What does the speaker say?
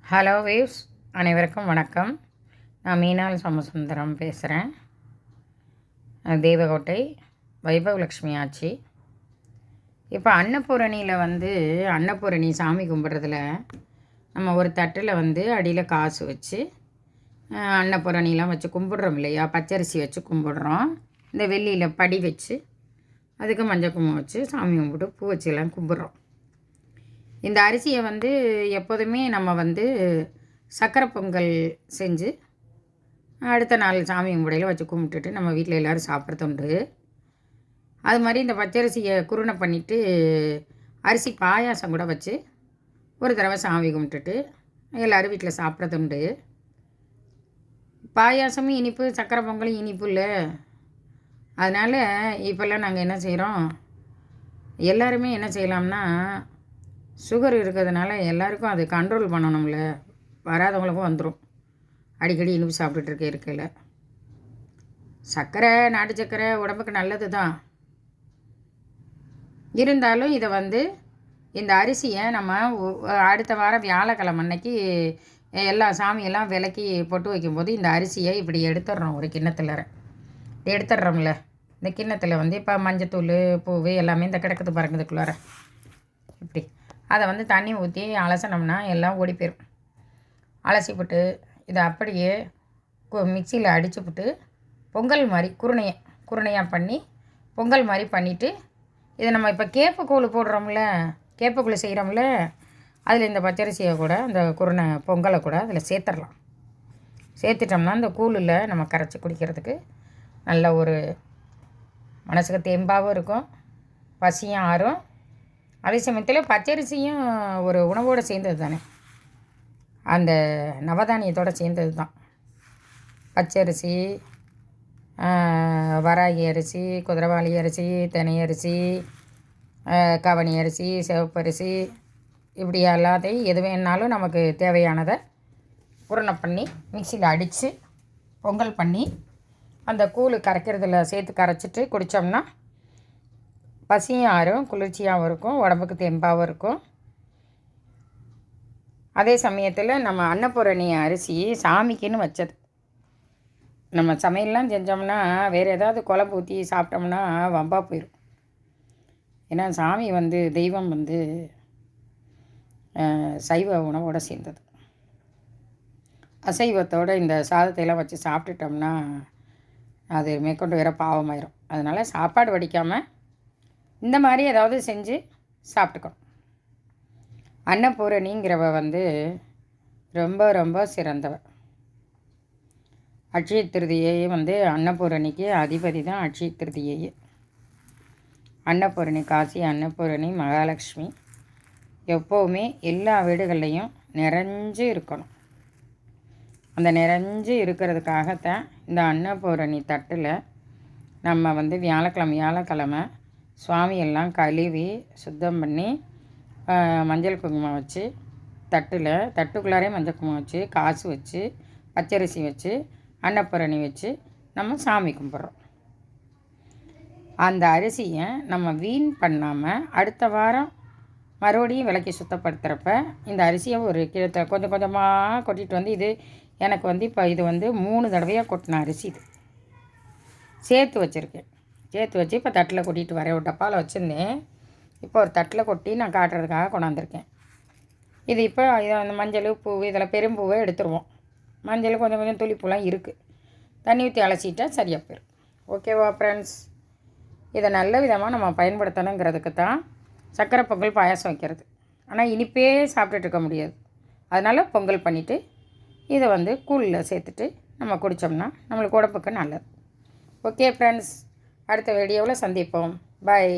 Hello waves, அனைவருக்கும் வணக்கம். நான் மீனால் சோமசுந்தரம் பேசுகிறேன். தேவகோட்டை வைபவலக்ஷ்மி ஆச்சி. இப்போ அன்னபூரணி சாமி கும்பிட்றதுல நம்ம ஒரு தட்டில் அடியில் காசு வச்சு அன்னபூரணிலாம் வச்சு கும்பிட்றோம் இல்லையா? பச்சரிசி வச்சு கும்பிட்றோம். இந்த வெள்ளியில் படி வச்சு அதுக்கு மஞ்சள் குங்குமம் வச்சு சாமி கும்பிட்டு பூ வச்சுலாம் கும்பிட்றோம். இந்த அரிசியை எப்போதுமே நம்ம சக்கரை பொங்கல் செஞ்சு அடுத்த நாள் சாமி கும்பிடையில் வச்சு கும்பிட்டுட்டு நம்ம வீட்டில் எல்லோரும் சாப்பிட்றது உண்டு. அது மாதிரி இந்த பச்சரிசியை குருணை பண்ணிவிட்டு அரிசி பாயாசம் கூட வச்சு ஒரு தடவை சாமி கும்பிட்டுட்டு எல்லோரும் வீட்டில் சாப்பிட்றது உண்டு. பாயாசமும் இனிப்பு, சக்கரை பொங்கலும் இனிப்பு இல்லை. அதனால் இப்போல்லாம் நாங்கள் என்ன செய்கிறோம், எல்லாருமே என்ன செய்யலாம்னா, சுகர் இருக்கிறதுனால எல்லாருக்கும் அது கண்ட்ரோல் பண்ணணும்ல, வராதவங்களுக்கும் வந்துடும். அடிக்கடி இனிப்பு சாப்பிட்டுட்டு இருக்கையில் சர்க்கரை, நாட்டு சர்க்கரை உடம்புக்கு நல்லது தான். இருந்தாலும் இதை இந்த அரிசியை நம்ம அடுத்த வாரம் வியாழக்கிழமை அன்னைக்கு எல்லா சாமியெல்லாம் விலக்கி பொட்டு வைக்கும்போது இந்த அரிசியை இப்படி எடுத்துடுறோம். ஒரு கிண்ணத்தில் எடுத்துடுறோம்ல. இந்த கிண்ணத்தில் இப்போ மஞ்சத்தூள், பூவு எல்லாமே இந்த கிடக்குது பாருங்கதுக்குள்ளார. இப்படி அதை தண்ணி ஊற்றி அலசினோம்னா எல்லாம் ஓடி போயிடும். அலசிப்பட்டு இதை அப்படியே மிக்சியில் அடிச்சுப்புட்டு பொங்கல் மாதிரி குருணையாக பண்ணி பொங்கல் மாதிரி பண்ணிவிட்டு, இதை நம்ம இப்போ கேப்பக்கூழ் போடுறோம்ல, கேப்பக்கூழ் செய்கிறோம்ல, அதில் இந்த பச்சரிசியை கூட அந்த பொங்கலை கூட அதில் சேர்த்துடலாம். சேர்த்துட்டோம்னா அந்த கூழில் நம்ம கரைச்சி குடிக்கிறதுக்கு நல்ல ஒரு மனசுக்கு தெம்பாகவும் இருக்கும், பசியும் ஆறும். அதே சமயத்தில் பச்சரிசியும் ஒரு உணவோடு சேர்ந்தது தானே, அந்த நவதானியத்தோடு சேர்ந்தது தான். பச்சரிசி, வராகி அரிசி, குதிரைவாளி அரிசி, தினை அரிசி, கவனி அரிசி, சிவப்பரிசி, இப்படி எல்லாத்தையும் எது வேணாலும் நமக்கு தேவையானதை குருணை பண்ணி மிக்சியில் அடித்து பொங்கல் பண்ணி அந்த கூழ் கரைக்கிறதுல சேர்த்து கரைச்சிட்டு குடித்தோம்னா பசியும் ஆறும், குளிர்ச்சியாகவும் இருக்கும், உடம்புக்கு தெம்பாகவும் இருக்கும். அதே சமயத்தில் நம்ம அன்னபூரணி அரிசி சாமிக்குன்னு வச்சது. நம்ம சமையல்லாம் செஞ்சோம்னா வேறு ஏதாவது குழம்பு ஊற்றி சாப்பிட்டோம்னா வம்பா போயிடும். ஏன்னா சாமி தெய்வம் சைவ உணவோடு சேர்ந்தது. அசைவத்தோடு இந்த சாதத்தையெல்லாம் வச்சு சாப்பிட்டுட்டோம்னா அது மேற்கொண்டு வேறு பாவமாயிரும். அதனால் சாப்பாடு வடிக்காமல் இந்த மாதிரி ஏதாவது செஞ்சு சாப்பிட்டுக்கணும். அன்னபூரணிங்கிறவ ரொம்ப ரொம்ப சிறந்தவ. அட்சய திருதியை அன்னபூரணிக்கு அதிபதி தான். அட்சய திருதியை அன்னபூரணி, காசி அன்னபூரணி மகாலட்சுமி எப்போவுமே எல்லா வீடுகள்லேயும் நிறைஞ்சு இருக்கணும். அந்த நிறைஞ்சு இருக்கிறதுக்காகத்தான் இந்த அன்னபூரணி தட்டில் நம்ம வியாழக்கிழமை சுவாமியெல்லாம் கழுவி சுத்தம் பண்ணி மஞ்சள் குங்குமம் வச்சு தட்டுக்குள்ளாரே மஞ்சள் குங்குமம் வச்சு, காசு வச்சு, பச்சரிசி வச்சு, அன்னபூரணி வச்சு நம்ம சாமி கும்பிட்றோம். அந்த அரிசியை நம்ம வீண் பண்ணாமல் அடுத்த வாரம் மறுபடியும் விளக்கி சுத்தப்படுத்துகிறப்ப இந்த அரிசியை ஒரு கிழத்தை கொஞ்சம் கொஞ்சமாக கொட்டிட்டு இது எனக்கு இப்போ இது 3 தடவையாக கொட்டின அரிசி இது சேர்த்து வச்சுருக்கேன். சேர்த்து வச்சு இப்போ தட்டில் கொட்டிட்டு வரேன். ஒரு டப்பாவில் வச்சுருந்தேன், இப்போ ஒரு தட்டில் கொட்டி நான் காட்டுறதுக்காக கொண்டாந்துருக்கேன். இது இப்போ அந்த மஞ்சள், பூ, இதில் பெரும்பூவை எடுத்துருவோம். மஞ்சள் கொஞ்சம் கொஞ்சம் துளிப்பூலாம் இருக்குது, தண்ணி ஊற்றி அலசிட்டா சரியாக போயிடும். ஓகேவா ஃப்ரெண்ட்ஸ்? இதை நல்ல விதமாக நம்ம பயன்படுத்தணுங்கிறதுக்கு தான் சக்கரை பொங்கல் பாயாசம் வைக்கிறது. ஆனால் இனிப்பே சாப்பிட்டுட்டு இருக்க முடியாது. அதனால் பொங்கல் பண்ணிவிட்டு இதை கூழில் சேர்த்துட்டு நம்ம குடித்தோம்னா நம்மளுக்கு உடம்புக்கு நல்லது. ஓகே ஃப்ரெண்ட்ஸ், அடுத்த வீடியோவில் சந்திப்போம். பாய்.